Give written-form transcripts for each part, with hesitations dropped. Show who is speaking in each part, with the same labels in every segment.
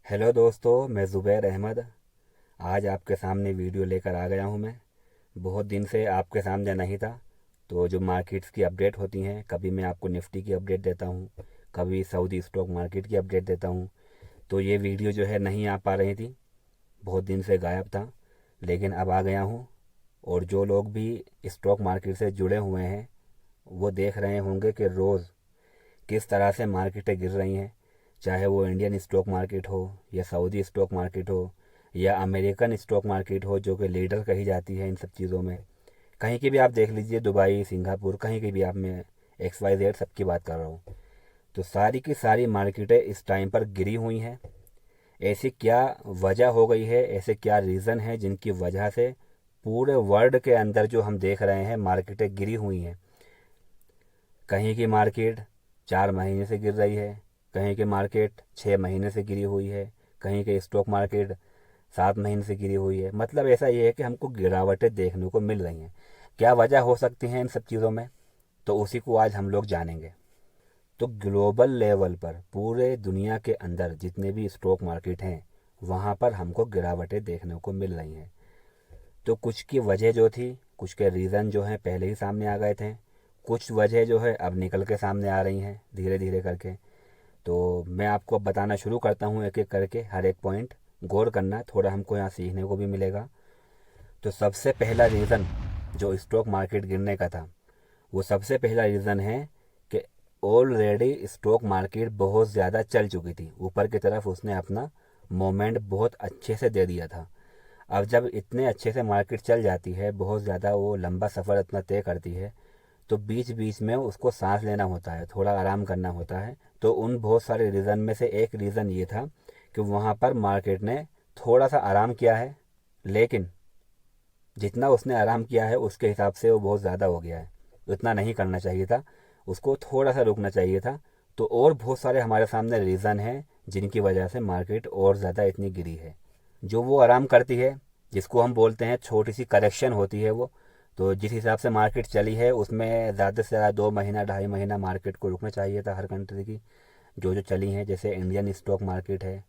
Speaker 1: Hello दोस्तों, मैं ज़ुबैर अहमद। आज आपके सामने वीडियो लेकर आ गया हूँ। मैं बहुत दिन से आपके सामने नहीं था। तो जो मार्केट्स की अपडेट होती हैं, कभी मैं आपको निफ्टी की अपडेट देता हूँ, कभी सऊदी स्टॉक मार्केट की अपडेट देता हूँ। तो ये वीडियो जो है नहीं आ पा रही थी, बहुत दिन से गायब था, लेकिन अब आ गया हूँ। और जो लोग भी स्टॉक मार्केट से जुड़े हुए हैं वो देख रहे होंगे कि रोज़ किस तरह से मार्केटें गिर रही हैं। चाहे वो इंडियन स्टॉक मार्केट हो, या सऊदी स्टॉक मार्केट हो, या अमेरिकन स्टॉक मार्केट हो, जो कि लीडर कही जाती है इन सब चीज़ों में। कहीं की भी आप देख लीजिए, दुबई, सिंगापुर, कहीं की भी आप, मैं XYZ सबकी बात कर रहा हूँ। तो सारी की सारी मार्केटें इस टाइम पर गिरी हुई हैं। ऐसी क्या वजह हो गई है, ऐसे क्या रीज़न है जिनकी वजह से पूरे वर्ल्ड के अंदर जो हम देख रहे हैं मार्केटें गिरी हुई हैं। कहीं की मार्केट 4 महीने से गिर रही है, कहीं की मार्केट 6 महीने से गिरी हुई है, कहीं के स्टॉक मार्केट 7 महीने से गिरी हुई है। मतलब ऐसा ये है कि हमको गिरावटें देखने को मिल रही हैं। क्या वजह हो सकती है इन सब चीज़ों में, तो उसी को आज हम लोग जानेंगे। तो ग्लोबल लेवल पर पूरे दुनिया के अंदर जितने भी स्टॉक मार्केट हैं, वहाँ पर हमको गिरावटें देखने को मिल रही हैं। तो कुछ की वजह जो थी, कुछ के रीज़न जो हैं पहले ही सामने आ गए थे, कुछ वजह जो है अब निकल के सामने आ रही हैं धीरे धीरे करके। तो मैं आपको अब बताना शुरू करता हूँ एक एक करके, हर एक पॉइंट गौर करना, थोड़ा हमको यहाँ सीखने को भी मिलेगा। तो सबसे पहला रीज़न जो स्टॉक मार्केट गिरने का था, वो सबसे पहला रीज़न है कि ऑलरेडी स्टॉक मार्केट बहुत ज़्यादा चल चुकी थी, ऊपर की तरफ उसने अपना मोमेंट बहुत अच्छे से दे दिया था। अब जब इतने अच्छे से मार्केट चल जाती है, बहुत ज़्यादा वो लंबा सफ़र इतना तय करती है, तो बीच बीच में उसको सांस लेना होता है, थोड़ा आराम करना होता है। तो उन बहुत सारे रीज़न में से एक रीज़न ये था कि वहाँ पर मार्केट ने थोड़ा सा आराम किया है, लेकिन जितना उसने आराम किया है उसके हिसाब से वो बहुत ज़्यादा हो गया है। उतना नहीं करना चाहिए था, उसको थोड़ा सा रुकना चाहिए था। तो और बहुत सारे हमारे सामने रीज़न हैं जिनकी वजह से मार्केट और ज़्यादा इतनी गिरी है। जो वो आराम करती है, जिसको हम बोलते हैं छोटी सी करेक्शन होती है वो, तो जिस हिसाब से मार्केट चली है उसमें ज़्यादा से ज़्यादा 2 महीना 2.5 महीना मार्केट को रुकना चाहिए था हर कंट्री की, जो जो चली हैं। जैसे इंडियन स्टॉक मार्केट है,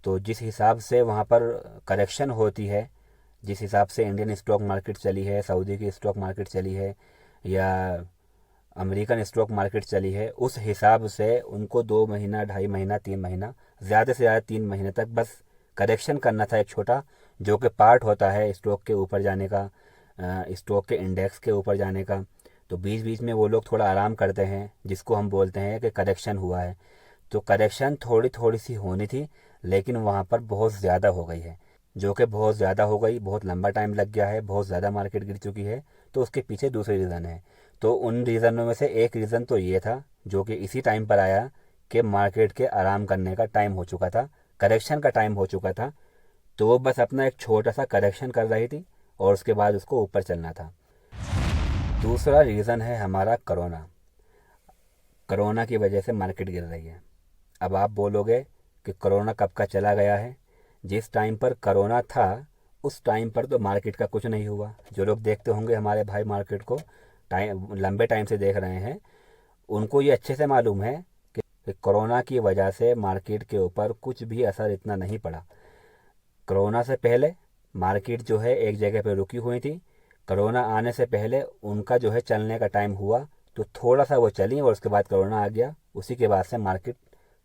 Speaker 1: तो जिस हिसाब से वहाँ पर करेक्शन होती है, जिस हिसाब से इंडियन स्टॉक मार्केट चली है, सऊदी की स्टॉक मार्केट चली है, या अमेरिकन स्टॉक मार्केट चली है, उस हिसाब से उनको 2 महीना 2.5 महीना 3 महीना, ज़्यादा से ज़्यादा 3 महीने तक बस करेक्शन करना था, एक छोटा, जो कि पार्ट होता है स्टॉक के ऊपर जाने का, स्टॉक के इंडेक्स के ऊपर जाने का। तो बीच बीच में वो लोग थोड़ा आराम करते हैं, जिसको हम बोलते हैं कि करेक्शन हुआ है। तो करेक्शन थोड़ी थोड़ी सी होनी थी, लेकिन वहाँ पर बहुत ज़्यादा हो गई है, जो कि बहुत ज़्यादा हो गई, बहुत लंबा टाइम लग गया है, बहुत ज़्यादा मार्केट गिर चुकी है। तो उसके पीछे दूसरे रीज़न है। तो उन रीज़नों में से एक रीज़न तो ये था, जो कि इसी टाइम पर आया, कि मार्केट के आराम करने का टाइम हो चुका था, करेक्शन का टाइम हो चुका था। तो वो बस अपना एक छोटा सा करेक्शन कर रही थी, और उसके बाद उसको ऊपर चलना था। दूसरा रीज़न है हमारा कोरोना। कोरोना की वजह से मार्केट गिर रही है। अब आप बोलोगे कि कोरोना कब का चला गया है। जिस टाइम पर कोरोना था उस टाइम पर तो मार्केट का कुछ नहीं हुआ। जो लोग देखते होंगे हमारे भाई मार्केट को, टाइम लंबे टाइम से देख रहे हैं, उनको ये अच्छे से मालूम है कि कोरोना की वजह से मार्केट के ऊपर कुछ भी असर इतना नहीं पड़ा। कोरोना से पहले मार्केट जो है एक जगह पर रुकी हुई थी। कोरोना आने से पहले उनका जो है चलने का टाइम हुआ, तो थोड़ा सा वो चली, और उसके बाद कोरोना आ गया। उसी के बाद से मार्केट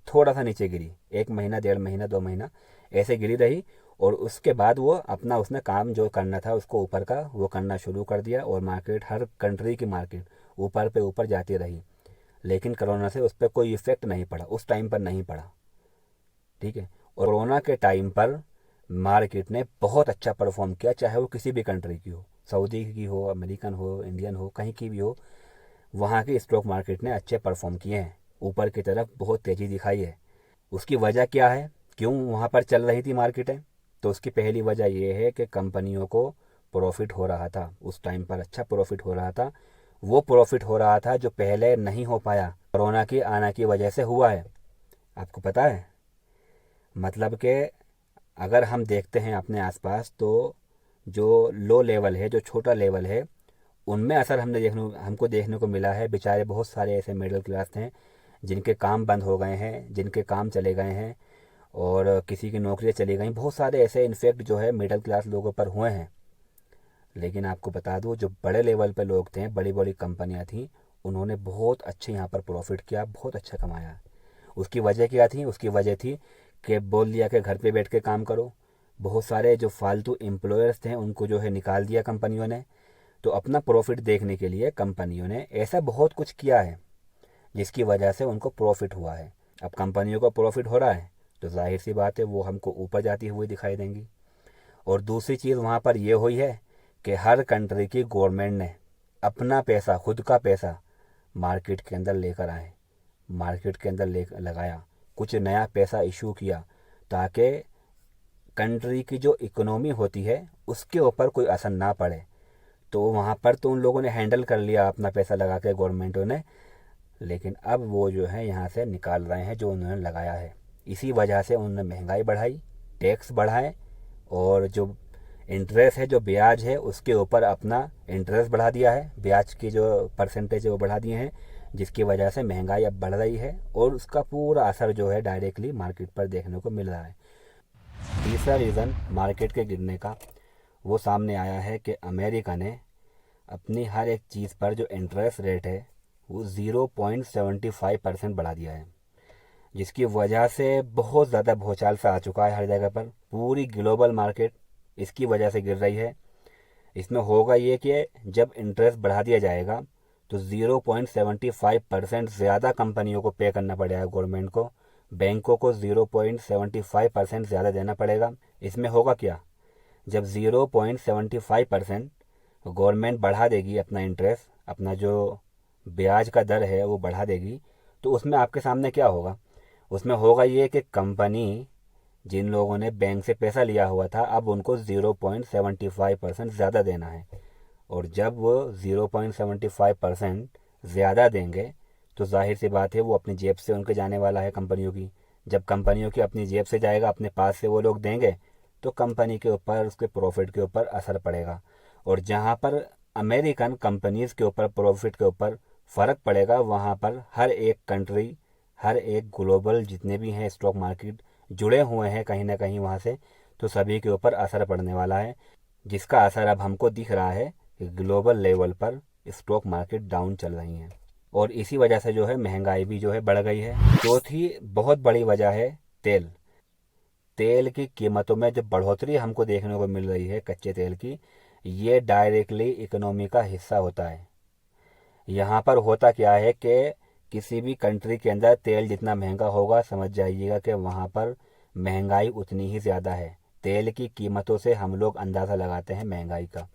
Speaker 1: थोड़ा सा नीचे गिरी, 1 महीना 1.5 महीना 2 महीना ऐसे गिरी रही। और उसके बाद वो अपना उसने काम जो करना था उसको ऊपर का वो करना शुरू कर दिया, और मार्केट, हर कंट्री की मार्केट ऊपर पे ऊपर जाती रही। लेकिन कोरोना से उस पर कोई इफेक्ट नहीं पड़ा, उस टाइम पर नहीं पड़ा। ठीक है। और कोरोना के टाइम पर मार्केट ने बहुत अच्छा परफॉर्म किया, चाहे वो किसी भी कंट्री की हो, सऊदी की हो, अमेरिकन हो, इंडियन हो, कहीं की भी हो। वहाँ की स्टॉक मार्केट ने अच्छे परफॉर्म किए हैं, ऊपर की तरफ बहुत तेज़ी दिखाई है। उसकी वजह क्या है, क्यों वहाँ पर चल रही थी मार्केटें? तो उसकी पहली वजह यह है कि कंपनियों को प्रॉफिट हो रहा था, उस टाइम पर अच्छा प्रॉफिट हो रहा था। वो प्रॉफिट हो रहा था जो पहले नहीं हो पाया, कोरोना की आने की वजह से हुआ है। आपको पता है, मतलब कि अगर हम देखते हैं अपने आसपास, तो जो लो लेवल है, जो छोटा लेवल है, उनमें असर हमको देखने को मिला है। बेचारे बहुत सारे ऐसे मिडिल क्लास हैं जिनके काम बंद हो गए हैं, जिनके काम चले गए हैं, और किसी की नौकरियां चली गई, बहुत सारे ऐसे इन्फेक्ट जो है मिडिल क्लास लोगों पर हुए हैं। लेकिन आपको बता दूं, जो बड़े लेवल पे लोग थे, बड़ी बड़ी कंपनियां थी, उन्होंने बहुत अच्छे यहाँ पर प्रॉफिट किया, बहुत अच्छा कमाया। उसकी वजह क्या थी? उसकी वजह थी कि बोल दिया कि घर पे बैठ के काम करो। बहुत सारे जो फालतू एम्प्लॉयर्स थे उनको जो है निकाल दिया कंपनियों ने। तो अपना प्रॉफिट देखने के लिए कंपनियों ने ऐसा बहुत कुछ किया है जिसकी वजह से उनको प्रॉफिट हुआ है। अब कंपनियों को प्रॉफिट हो रहा है तो जाहिर सी बात है वो हमको ऊपर जाती हुई दिखाई देंगी। और दूसरी चीज़ वहाँ पर यह हुई है कि हर कंट्री की गवर्नमेंट ने अपना पैसा, खुद का पैसा मार्केट के अंदर लेकर आए, मार्केट के अंदर ले लगाया, कुछ नया पैसा इशू किया, ताकि कंट्री की जो इकोनॉमी होती है उसके ऊपर कोई असर ना पड़े। तो वहाँ पर तो उन लोगों ने हैंडल कर लिया अपना पैसा लगा के, गवर्नमेंटों ने। लेकिन अब वो जो है यहाँ से निकाल रहे हैं जो उन्होंने लगाया है। इसी वजह से उन्होंने महंगाई बढ़ाई, टैक्स बढ़ाए, और जो इंटरेस्ट है, जो ब्याज है, उसके ऊपर अपना इंटरेस्ट बढ़ा दिया है, ब्याज की जो परसेंटेज है वो बढ़ा दिए हैं, जिसकी वजह से महंगाई अब बढ़ रही है और उसका पूरा असर जो है डायरेक्टली मार्केट पर देखने को मिल रहा है। तीसरा रीज़न मार्केट के गिरने का वो सामने आया है कि अमेरिका ने अपनी हर एक चीज़ पर जो इंटरेस्ट रेट है वो 0.75% बढ़ा दिया है, जिसकी वजह से बहुत ज़्यादा भूचाल सा आ चुका है हर जगह पर। पूरी ग्लोबल मार्केट इसकी वजह से गिर रही है। इसमें होगा ये कि जब इंटरेस्ट बढ़ा दिया जाएगा तो 0.75% ज़्यादा कंपनियों को पे करना पड़ेगा, गवर्नमेंट को, बैंकों को 0.75% ज़्यादा देना पड़ेगा। इसमें होगा क्या? जब 0.75% गवर्नमेंट बढ़ा देगी अपना इंटरेस्ट, अपना जो ब्याज का दर है वो बढ़ा देगी, तो उसमें आपके सामने क्या होगा? उसमें होगा ये कि कंपनी, जिन लोगों ने बैंक से पैसा लिया हुआ था, अब उनको 0.75% ज़्यादा देना है। और जब वो 0.75% ज़्यादा देंगे तो जाहिर सी बात है वो अपनी जेब से उनके जाने वाला है कंपनियों की। जब कंपनियों की अपनी जेब से जाएगा, अपने पास से वो लोग देंगे, तो कंपनी के ऊपर, उसके प्रॉफिट के ऊपर असर पड़ेगा। और जहाँ पर अमेरिकन कंपनीज के ऊपर, प्रॉफिट के ऊपर फ़र्क पड़ेगा, वहाँ पर हर एक कंट्री, हर एक ग्लोबल जितने भी हैं स्टॉक मार्केट जुड़े हुए हैं कहीं ना कहीं वहाँ से, तो सभी के ऊपर असर पड़ने वाला है, जिसका असर अब हमको दिख रहा है कि ग्लोबल लेवल पर स्टॉक मार्केट डाउन चल रही हैं। और इसी वजह से जो है महंगाई भी जो है बढ़ गई है। चौथी बहुत बड़ी वजह है तेल। तेल की कीमतों में जो बढ़ोतरी हमको देखने को मिल रही है कच्चे तेल की, ये डायरेक्टली इकोनॉमी का हिस्सा होता है। यहाँ पर होता क्या है कि किसी भी कंट्री के अंदर तेल जितना महंगा होगा, समझ जाइएगा कि वहाँ पर महंगाई उतनी ही ज़्यादा है। तेल की कीमतों से हम लोग अंदाज़ा लगाते हैं महंगाई का।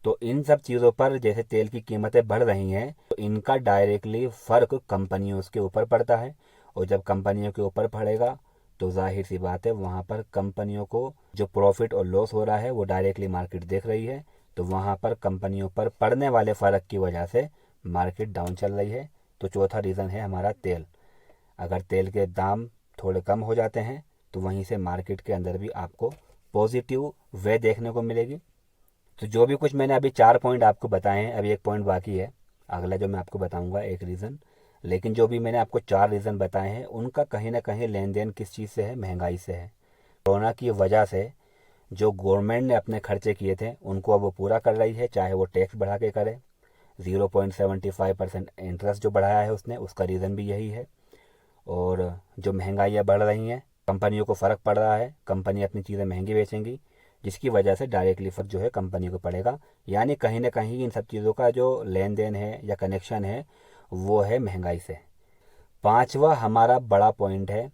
Speaker 1: तो इन सब चीज़ों पर जैसे तेल की कीमतें बढ़ रही हैं, तो इनका डायरेक्टली फ़र्क कंपनियों के ऊपर पड़ता है। और जब कंपनियों के ऊपर पड़ेगा तो जाहिर सी बात है वहाँ पर कंपनियों को जो प्रॉफिट और लॉस हो रहा है वो डायरेक्टली मार्केट देख रही है। तो वहाँ पर कंपनियों पर पड़ने वाले फ़र्क की वजह से मार्केट डाउन चल रही है। तो चौथा रीज़न है हमारा तेल। अगर तेल के दाम थोड़े कम हो जाते हैं तो वहीं से मार्केट के अंदर भी आपको पॉजिटिव वे देखने को मिलेगी। तो जो भी कुछ मैंने अभी 4 पॉइंट आपको बताए हैं, अभी एक पॉइंट बाकी है, अगला जो मैं आपको बताऊंगा एक रीज़न। लेकिन जो भी मैंने आपको 4 रीज़न बताए हैं उनका कहीं ना कहीं लेन देन किस चीज़ से है? महंगाई से है। कोरोना की वजह से जो गवर्नमेंट ने अपने खर्चे किए थे उनको अब वो पूरा कर रही है, चाहे वो टैक्स बढ़ा के करे। 0.75% इंटरेस्ट जो बढ़ाया है उसने, उसका रीज़न भी यही है। और जो महंगाइयाँ बढ़ रही हैं, कंपनियों को फ़र्क पड़ रहा है, कंपनी अपनी चीज़ें महंगी बेचेंगी, जिसकी वजह से डायरेक्टली फ़र्क जो है कंपनी को पड़ेगा। यानी कहीं ना कहीं इन सब चीज़ों का जो लेन देन है या कनेक्शन है वो है महंगाई से। पांचवा हमारा बड़ा पॉइंट है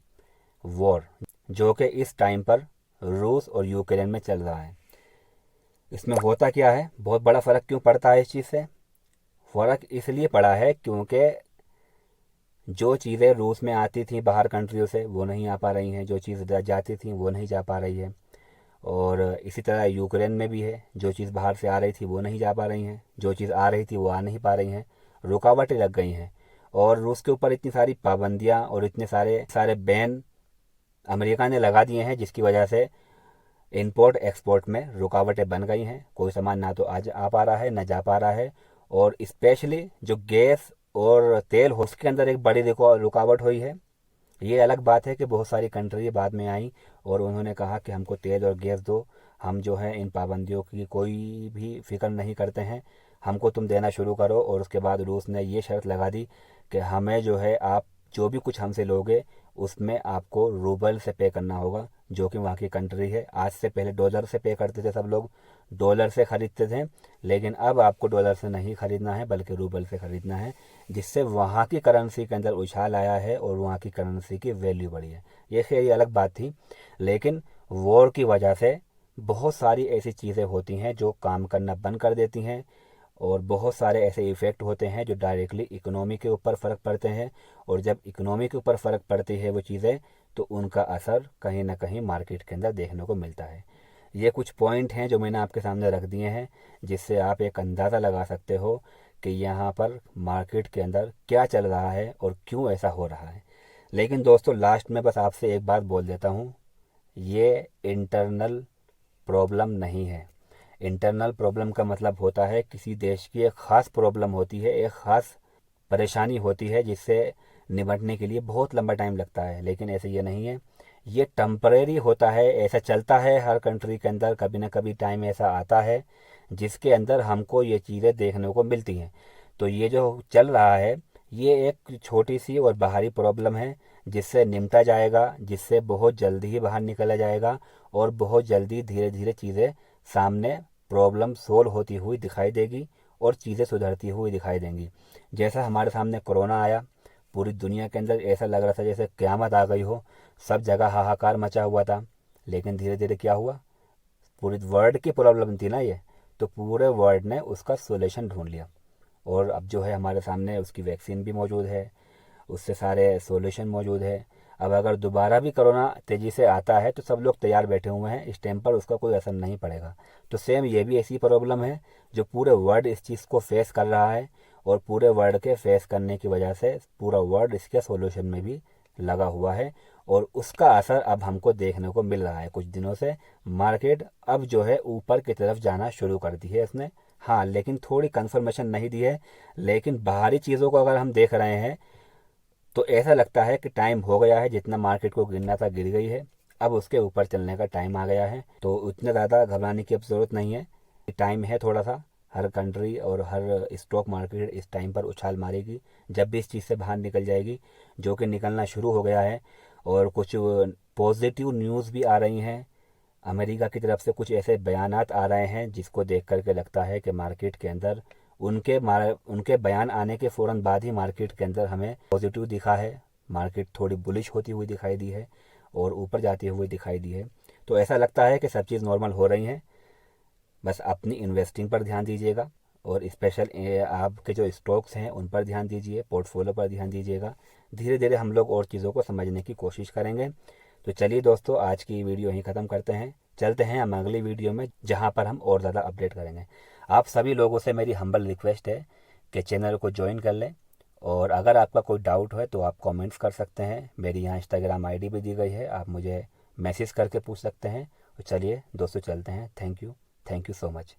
Speaker 1: वॉर, जो कि इस टाइम पर रूस और यूक्रेन में चल रहा है। इसमें होता क्या है, बहुत बड़ा फ़र्क क्यों पड़ता है इस चीज़ से? फ़र्क इसलिए पड़ा है क्योंकि जो चीज़ें रूस में आती थी बाहर कंट्रियों से वो नहीं आ पा रही हैं, जो चीज़ जाती थी वो नहीं जा पा रही है। और इसी तरह यूक्रेन में भी है, जो चीज़ बाहर से आ रही थी वो नहीं जा पा रही हैं, जो चीज़ आ रही थी वो आ नहीं पा रही हैं, रुकावटें लग गई हैं। और रूस के ऊपर इतनी सारी पाबंदियाँ और इतने सारे सारे बैन अमेरिका ने लगा दिए हैं, जिसकी वजह से इंपोर्ट एक्सपोर्ट में रुकावटें बन गई हैं। कोई सामान ना तो आज आ पा रहा है ना जा पा रहा है। और स्पेशली जो गैस और तेल हो उसके अंदर एक बड़ी रुकावट हुई है। ये अलग बात है कि बहुत सारी कंट्री बाद में आई और उन्होंने कहा कि हमको तेल और गैस दो, हम जो है इन पाबंदियों की कोई भी फिक्र नहीं करते हैं, हमको तुम देना शुरू करो। और उसके बाद रूस ने ये शर्त लगा दी कि हमें जो है आप जो भी कुछ हमसे लोगे उसमें आपको रूबल से पे करना होगा, जो कि वहाँ की कंट्री है। आज से पहले डॉलर से पे करते थे सब लोग, डॉलर से ख़रीदते थे, लेकिन अब आपको डॉलर से नहीं ख़रीदना है बल्कि रूबल से ख़रीदना है, जिससे वहाँ की करेंसी के अंदर उछाल आया है और वहाँ की करेंसी की वैल्यू बढ़ी है। ये खैर ये अलग बात थी, लेकिन वॉर की वजह से बहुत सारी ऐसी चीज़ें होती हैं जो काम करना बंद कर देती हैं और बहुत सारे ऐसे इफ़ेक्ट होते हैं जो डायरेक्टली इकोनॉमी के ऊपर फ़र्क पड़ते हैं। और जब इकोनॉमी के ऊपर फ़र्क पड़ती है वो चीज़ें, तो उनका असर कहीं ना कहीं मार्केट के अंदर देखने को मिलता है। ये कुछ पॉइंट हैं जो मैंने आपके सामने रख दिए हैं, जिससे आप एक अंदाज़ा लगा सकते हो कि यहाँ पर मार्केट के अंदर क्या चल रहा है और क्यों ऐसा हो रहा है। लेकिन दोस्तों लास्ट में बस आपसे एक बात बोल देता हूँ, ये इंटरनल प्रॉब्लम नहीं है। इंटरनल प्रॉब्लम का मतलब होता है किसी देश की एक ख़ास प्रॉब्लम होती है, एक ख़ास परेशानी होती है जिससे निपटने के लिए बहुत लंबा टाइम लगता है। लेकिन ऐसे ये नहीं है, ये टेम्परेरी होता है, ऐसा चलता है हर कंट्री के अंदर। कभी ना कभी टाइम ऐसा आता है जिसके अंदर हमको ये चीज़ें देखने को मिलती हैं। तो ये जो चल रहा है ये एक छोटी सी और बाहरी प्रॉब्लम है जिससे निपटा जाएगा, जिससे बहुत जल्दी ही बाहर निकला जाएगा और बहुत जल्दी धीरे धीरे चीज़ें सामने प्रॉब्लम सोल्व होती हुई दिखाई देगी और चीज़ें सुधरती हुई दिखाई देंगी। जैसा हमारे सामने कोरोना आया, पूरी दुनिया के अंदर ऐसा लग रहा था जैसे क़यामत आ गई हो, सब जगह हाहाकार मचा हुआ था। लेकिन धीरे धीरे क्या हुआ, पूरी वर्ल्ड की प्रॉब्लम थी ना ये, तो पूरे वर्ल्ड ने उसका सोल्यूशन ढूंढ लिया और अब जो है हमारे सामने उसकी वैक्सीन भी मौजूद है, उससे सारे सोल्यूशन मौजूद है। अब अगर दोबारा भी कोरोना तेज़ी से आता है तो सब लोग तैयार बैठे हुए हैं, इस टाइम पर उसका कोई असर नहीं पड़ेगा। तो सेम ये भी ऐसी प्रॉब्लम है जो पूरे वर्ल्ड इस चीज़ को फेस कर रहा है और पूरे वर्ल्ड के फेस करने की वजह से पूरा वर्ल्ड इसके सोल्यूशन में भी लगा हुआ है और उसका असर अब हमको देखने को मिल रहा है। कुछ दिनों से मार्केट अब जो है ऊपर की तरफ जाना शुरू कर दी है इसने, हाँ, लेकिन थोड़ी कंफर्मेशन नहीं दी है। लेकिन बाहरी चीज़ों को अगर हम देख रहे हैं तो ऐसा लगता है कि टाइम हो गया है, जितना मार्केट को गिरना था गिर गई है, अब उसके ऊपर चलने का टाइम आ गया है। तो उतने ज़्यादा घबराने की अब ज़रूरत नहीं है, टाइम है थोड़ा सा। हर कंट्री और हर स्टॉक मार्केट इस टाइम पर उछाल मारेगी जब भी इस चीज़ से बाहर निकल जाएगी, जो कि निकलना शुरू हो गया है। और कुछ पॉजिटिव न्यूज़ भी आ रही हैं, अमेरिका की तरफ से कुछ ऐसे बयानात आ रहे हैं जिसको देख करके लगता है कि मार्केट के अंदर उनके बयान आने के फ़ौरन बाद ही मार्केट के अंदर हमें पॉजिटिव दिखा है, मार्केट थोड़ी बुलिश होती हुई दिखाई दी है और ऊपर जाती हुई दिखाई दी है। तो ऐसा लगता है कि सब चीज़ नॉर्मल हो रही हैं। बस अपनी इन्वेस्टिंग पर ध्यान दीजिएगा और स्पेशल आपके जो स्टॉक्स हैं उन पर ध्यान दीजिए, पोर्टफोलियो पर ध्यान दीजिएगा। धीरे धीरे हम लोग और चीज़ों को समझने की कोशिश करेंगे। तो चलिए दोस्तों, आज की वीडियो यहीं ख़त्म करते हैं, चलते हैं हम अगली वीडियो में जहाँ पर हम और ज़्यादा अपडेट करेंगे। आप सभी लोगों से मेरी हम्बल रिक्वेस्ट है कि चैनल को ज्वाइन कर लें और अगर आपका कोई डाउट है तो आप कमेंट्स कर सकते हैं। मेरी यहाँ इंस्टाग्राम आईडी भी दी गई है, आप मुझे मैसेज करके पूछ सकते हैं। तो चलिए दोस्तों चलते हैं। Thank you so much.